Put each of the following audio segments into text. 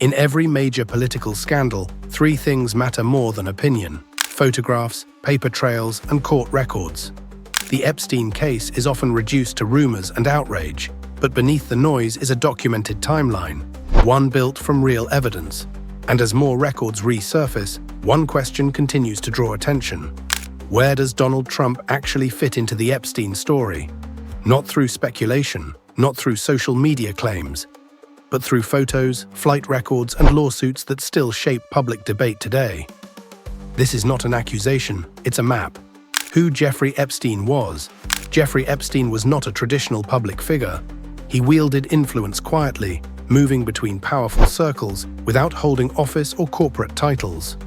In every major political scandal, three things matter more than opinion: photographs, paper trails, and court records. The Epstein case is often reduced to rumors and outrage, but beneath the noise is a documented timeline, one built from real evidence. And as more records resurface, one question continues to draw attention. Where does Donald Trump actually fit into the Epstein story? Not through speculation, not through social media claims, but through photos, flight records, and lawsuits that still shape public debate today. This is not an accusation, it's a map. Who Jeffrey Epstein was. Jeffrey Epstein was not a traditional public figure. He wielded influence quietly, moving between powerful circles without holding office or corporate titles.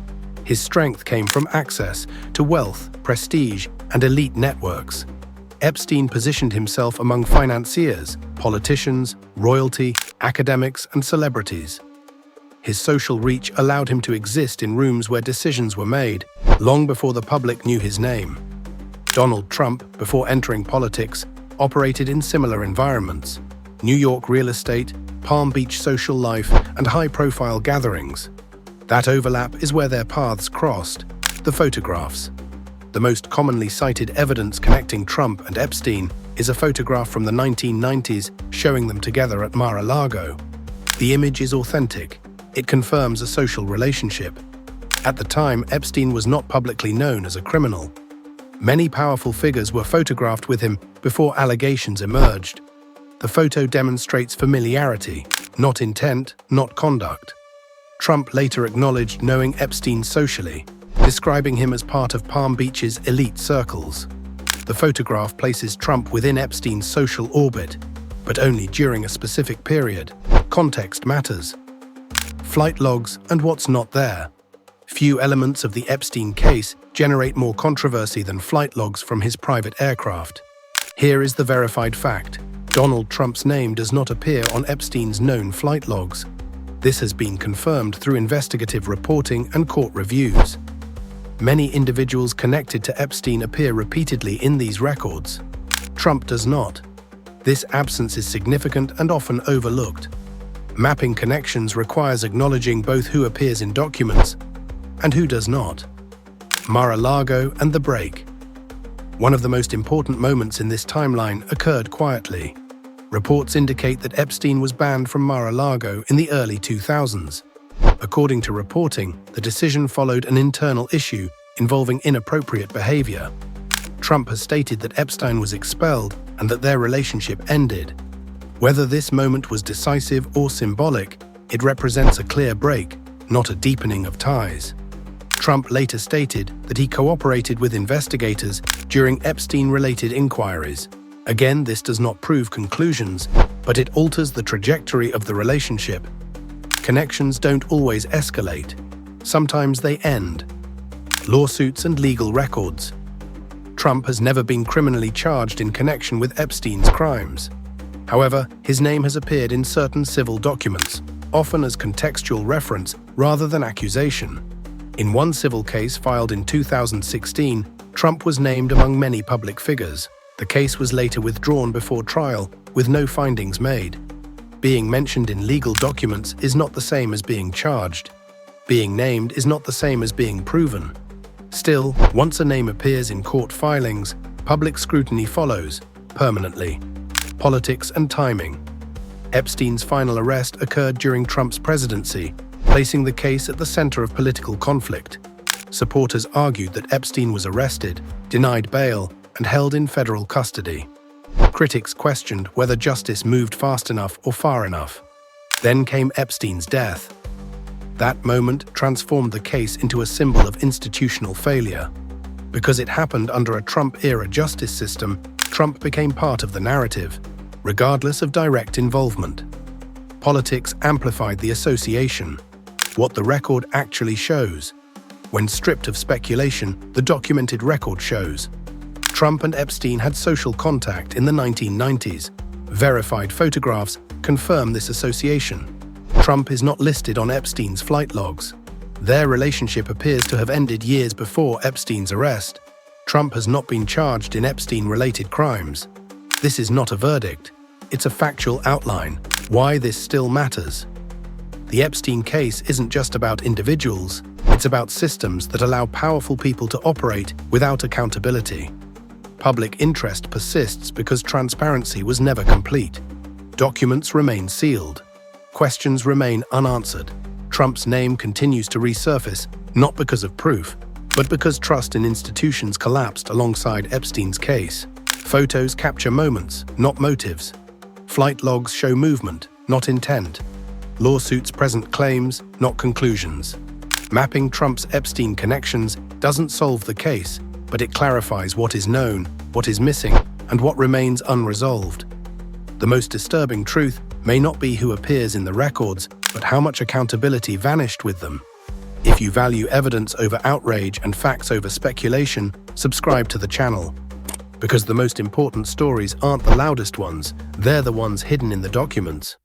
His strength came from access to wealth, prestige, and elite networks. Epstein positioned himself among financiers, politicians, royalty, academics, and celebrities. His social reach allowed him to exist in rooms where decisions were made, long before the public knew his name. Donald Trump, before entering politics, operated in similar environments: New York real estate, Palm Beach social life, and high-profile gatherings. That overlap is where their paths crossed: the photographs. The most commonly cited evidence connecting Trump and Epstein is a photograph from the 1990s showing them together at Mar-a-Lago. The image is authentic. It confirms a social relationship. At the time, Epstein was not publicly known as a criminal. Many powerful figures were photographed with him before allegations emerged. The photo demonstrates familiarity, not intent, not conduct. Trump later acknowledged knowing Epstein socially, describing him as part of Palm Beach's elite circles. The photograph places Trump within Epstein's social orbit, but only during a specific period. Context matters. Flight logs and what's not there. Few elements of the Epstein case generate more controversy than flight logs from his private aircraft. Here is the verified fact: Donald Trump's name does not appear on Epstein's known flight logs. This has been confirmed through investigative reporting and court reviews. Many individuals connected to Epstein appear repeatedly in these records. Trump does not. This absence is significant and often overlooked. Mapping connections requires acknowledging both who appears in documents and who does not. Mar-a-Lago and the break. One of the most important moments in this timeline occurred quietly. Reports indicate that Epstein was banned from Mar-a-Lago in the early 2000s. According to reporting, the decision followed an internal issue involving inappropriate behavior. Trump has stated that Epstein was expelled and that their relationship ended. Whether this moment was decisive or symbolic, it represents a clear break, not a deepening of ties. Trump later stated that he cooperated with investigators during Epstein-related inquiries. Again, this does not prove conclusions, but it alters the trajectory of the relationship. Connections don't always escalate. Sometimes they end. Lawsuits and legal records. Trump has never been criminally charged in connection with Epstein's crimes. However, his name has appeared in certain civil documents, often as contextual reference rather than accusation. In one civil case filed in 2016, Trump was named among many public figures. The case was later withdrawn before trial, with no findings made. Being mentioned in legal documents is not the same as being charged. Being named is not the same as being proven. Still, once a name appears in court filings, public scrutiny follows, permanently. Politics and timing. Epstein's final arrest occurred during Trump's presidency, placing the case at the center of political conflict. Supporters argued that Epstein was arrested, denied bail, and held in federal custody. Critics questioned whether justice moved fast enough or far enough. Then came Epstein's death. That moment transformed the case into a symbol of institutional failure. Because it happened under a Trump-era justice system, Trump became part of the narrative, regardless of direct involvement. Politics amplified the association. What the record actually shows. When stripped of speculation, the documented record shows. Trump and Epstein had social contact in the 1990s. Verified photographs confirm this association. Trump is not listed on Epstein's flight logs. Their relationship appears to have ended years before Epstein's arrest. Trump has not been charged in Epstein-related crimes. This is not a verdict. It's a factual outline. Why this still matters. The Epstein case isn't just about individuals, it's about systems that allow powerful people to operate without accountability. Public interest persists because transparency was never complete. Documents remain sealed. Questions remain unanswered. Trump's name continues to resurface, not because of proof, but because trust in institutions collapsed alongside Epstein's case. Photos capture moments, not motives. Flight logs show movement, not intent. Lawsuits present claims, not conclusions. Mapping Trump's Epstein connections doesn't solve the case, but it clarifies what is known, what is missing, and what remains unresolved. The most disturbing truth may not be who appears in the records, but how much accountability vanished with them. If you value evidence over outrage and facts over speculation, subscribe to the channel. Because the most important stories aren't the loudest ones, they're the ones hidden in the documents.